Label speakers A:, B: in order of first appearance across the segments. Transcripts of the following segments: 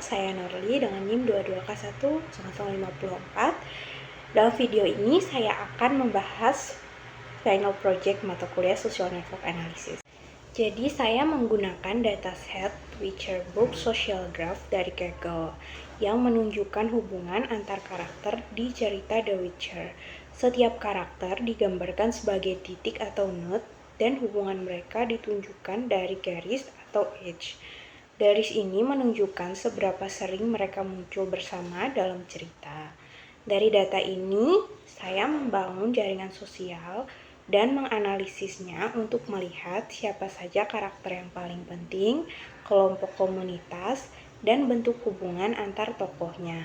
A: saya Norli dengan NIM 22K1 Dalam video ini saya akan membahas final project mata kuliah Social Network Analysis. Jadi saya menggunakan dataset Witcher Book Social Graph dari Kaggle yang menunjukkan hubungan antar karakter di cerita The Witcher. Setiap karakter digambarkan sebagai titik atau node dan hubungan mereka ditunjukkan dari garis atau edge. Garis ini menunjukkan seberapa sering mereka muncul bersama dalam cerita. Dari data ini, saya membangun jaringan sosial dan menganalisisnya untuk melihat siapa saja karakter yang paling penting, kelompok komunitas, dan bentuk hubungan antar tokohnya.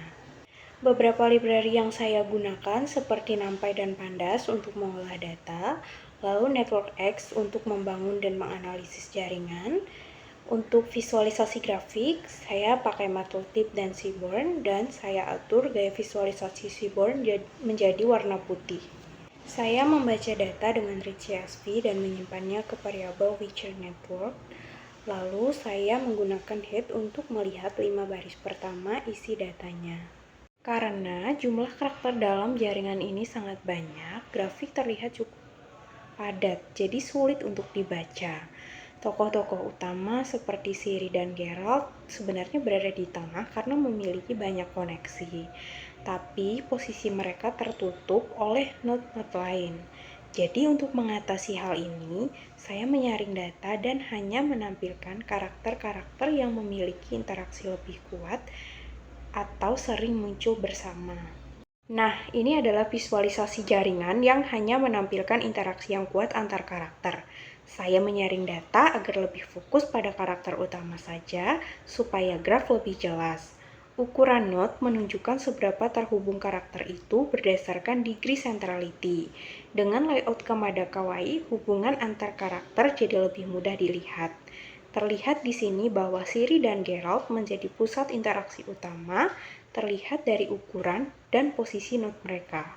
A: Beberapa library yang saya gunakan seperti NumPy dan Pandas untuk mengolah data, lalu NetworkX untuk membangun dan menganalisis jaringan. Untuk visualisasi grafik, saya pakai Matplotlib dan Seaborn, dan saya atur gaya visualisasi Seaborn menjadi warna putih. Saya membaca data dengan readCSV dan menyimpannya ke variabel Witcher Network. Lalu saya menggunakan head untuk melihat 5 baris pertama isi datanya. Karena jumlah karakter dalam jaringan ini sangat banyak, grafik terlihat cukup padat, jadi sulit untuk dibaca. Tokoh-tokoh utama seperti Ciri dan Geralt sebenarnya berada di tengah karena memiliki banyak koneksi. Tapi posisi mereka tertutup oleh node-node lain. Jadi untuk mengatasi hal ini, saya menyaring data dan hanya menampilkan karakter-karakter yang memiliki interaksi lebih kuat atau sering muncul bersama. Nah, ini adalah visualisasi jaringan yang hanya menampilkan interaksi yang kuat antar karakter. Saya menyaring data agar lebih fokus pada karakter utama saja, supaya graf lebih jelas. Ukuran node menunjukkan seberapa terhubung karakter itu berdasarkan degree centrality. Dengan layout Kamada Kawaii, hubungan antar karakter jadi lebih mudah dilihat. Terlihat di sini bahwa Ciri dan Geralt menjadi pusat interaksi utama, terlihat dari ukuran dan posisi node mereka.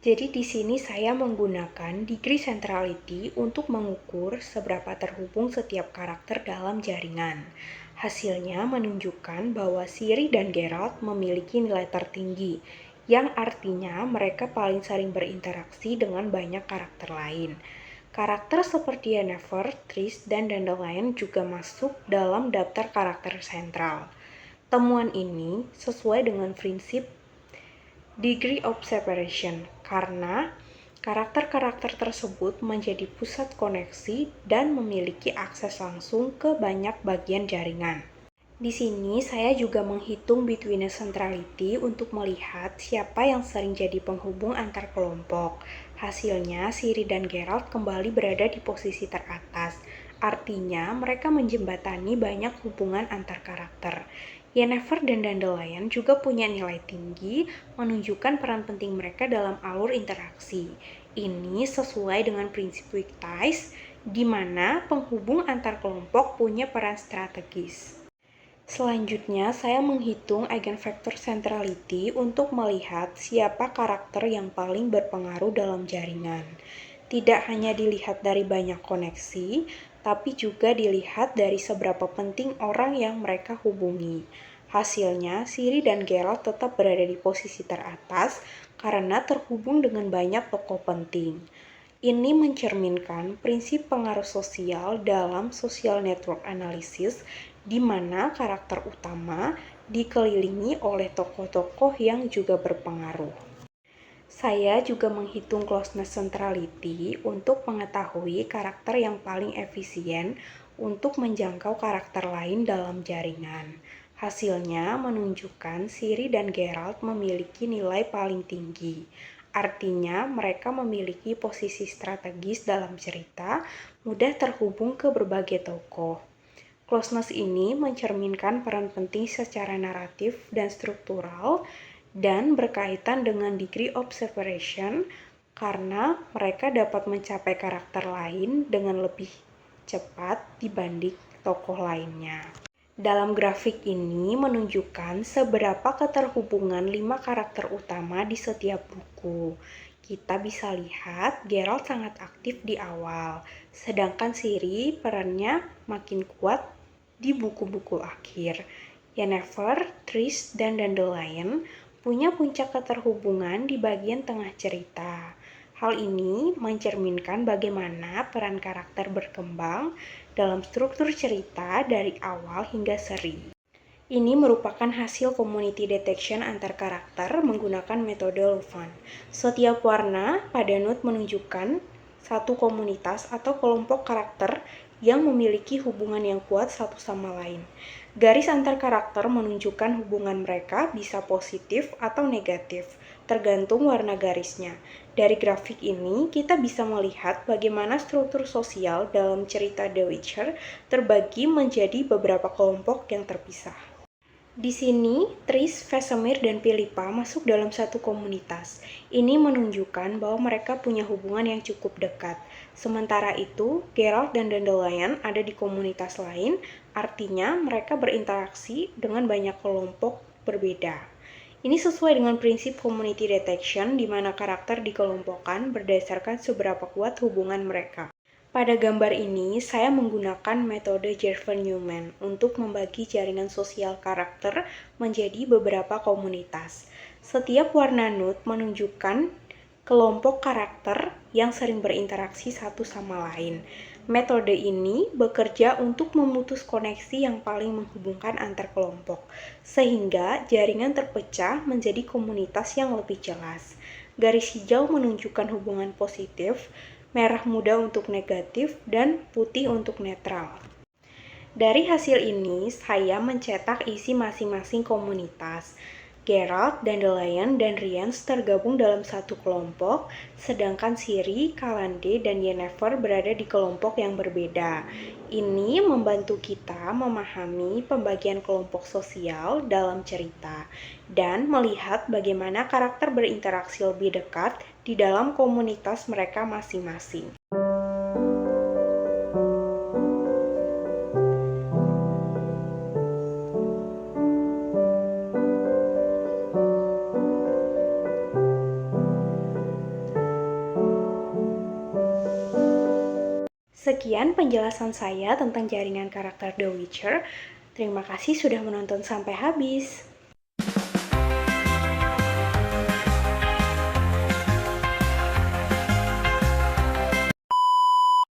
A: Jadi di sini saya menggunakan degree centrality untuk mengukur seberapa terhubung setiap karakter dalam jaringan. Hasilnya menunjukkan bahwa Ciri dan Geralt memiliki nilai tertinggi, yang artinya mereka paling sering berinteraksi dengan banyak karakter lain. Karakter seperti Yennefer, Triss, dan Dandelion juga masuk dalam daftar karakter sentral. Temuan ini sesuai dengan prinsip degree of separation karena karakter-karakter tersebut menjadi pusat koneksi dan memiliki akses langsung ke banyak bagian jaringan. Di sini saya juga menghitung betweenness centrality untuk melihat siapa yang sering jadi penghubung antar kelompok. Hasilnya, Ciri dan Geralt kembali berada di posisi teratas. Artinya, mereka menjembatani banyak hubungan antar karakter. Yennefer dan Dandelion juga punya nilai tinggi, menunjukkan peran penting mereka dalam alur interaksi. Ini sesuai dengan prinsip weak ties, di mana penghubung antar kelompok punya peran strategis. Selanjutnya, saya menghitung eigenvector centrality untuk melihat siapa karakter yang paling berpengaruh dalam jaringan. Tidak hanya dilihat dari banyak koneksi, tapi juga dilihat dari seberapa penting orang yang mereka hubungi. Hasilnya, Ciri dan Geralt tetap berada di posisi teratas karena terhubung dengan banyak tokoh penting. Ini mencerminkan prinsip pengaruh sosial dalam social network analysis, di mana karakter utama dikelilingi oleh tokoh-tokoh yang juga berpengaruh. Saya juga menghitung closeness centrality untuk mengetahui karakter yang paling efisien untuk menjangkau karakter lain dalam jaringan. Hasilnya menunjukkan Ciri dan Geralt memiliki nilai paling tinggi. Artinya, mereka memiliki posisi strategis dalam cerita, mudah terhubung ke berbagai tokoh. Closeness ini mencerminkan peran penting secara naratif dan struktural dan berkaitan dengan degree of separation karena mereka dapat mencapai karakter lain dengan lebih cepat dibanding tokoh lainnya. Dalam grafik ini menunjukkan seberapa keterhubungan 5 karakter utama di setiap buku. Kita bisa lihat Geralt sangat aktif di awal, sedangkan Ciri perannya makin kuat di buku-buku akhir. Yennefer, Triss, dan Dandelion punya puncak keterhubungan di bagian tengah cerita. Hal ini mencerminkan bagaimana peran karakter berkembang dalam struktur cerita dari awal hingga seri. Ini merupakan hasil community detection antar karakter menggunakan metode Louvain. Setiap warna pada note menunjukkan satu komunitas atau kelompok karakter yang memiliki hubungan yang kuat satu sama lain. Garis antar karakter menunjukkan hubungan mereka bisa positif atau negatif, tergantung warna garisnya. Dari grafik ini, kita bisa melihat bagaimana struktur sosial dalam cerita The Witcher terbagi menjadi beberapa kelompok yang terpisah. Di sini, Triss, Vesemir, dan Philippa masuk dalam satu komunitas. Ini menunjukkan bahwa mereka punya hubungan yang cukup dekat. Sementara itu, Geralt dan Dandelion ada di komunitas lain, artinya mereka berinteraksi dengan banyak kelompok berbeda. Ini sesuai dengan prinsip community detection di mana karakter dikelompokkan berdasarkan seberapa kuat hubungan mereka. Pada gambar ini, saya menggunakan metode Gerver-Newman untuk membagi jaringan sosial karakter menjadi beberapa komunitas. Setiap warna node menunjukkan kelompok karakter yang sering berinteraksi satu sama lain. Metode ini bekerja untuk memutus koneksi yang paling menghubungkan antar kelompok, sehingga jaringan terpecah menjadi komunitas yang lebih jelas. Garis hijau menunjukkan hubungan positif, merah muda untuk negatif, dan putih untuk netral. Dari hasil ini, saya mencetak isi masing-masing komunitas. Geralt, Dandelion, dan Rience tergabung dalam satu kelompok, sedangkan Ciri, Calande, dan Yennefer berada di kelompok yang berbeda. Ini membantu kita memahami pembagian kelompok sosial dalam cerita dan melihat bagaimana karakter berinteraksi lebih dekat di dalam komunitas mereka masing-masing. Sekian penjelasan saya tentang jaringan karakter The Witcher. Terima kasih sudah menonton sampai habis.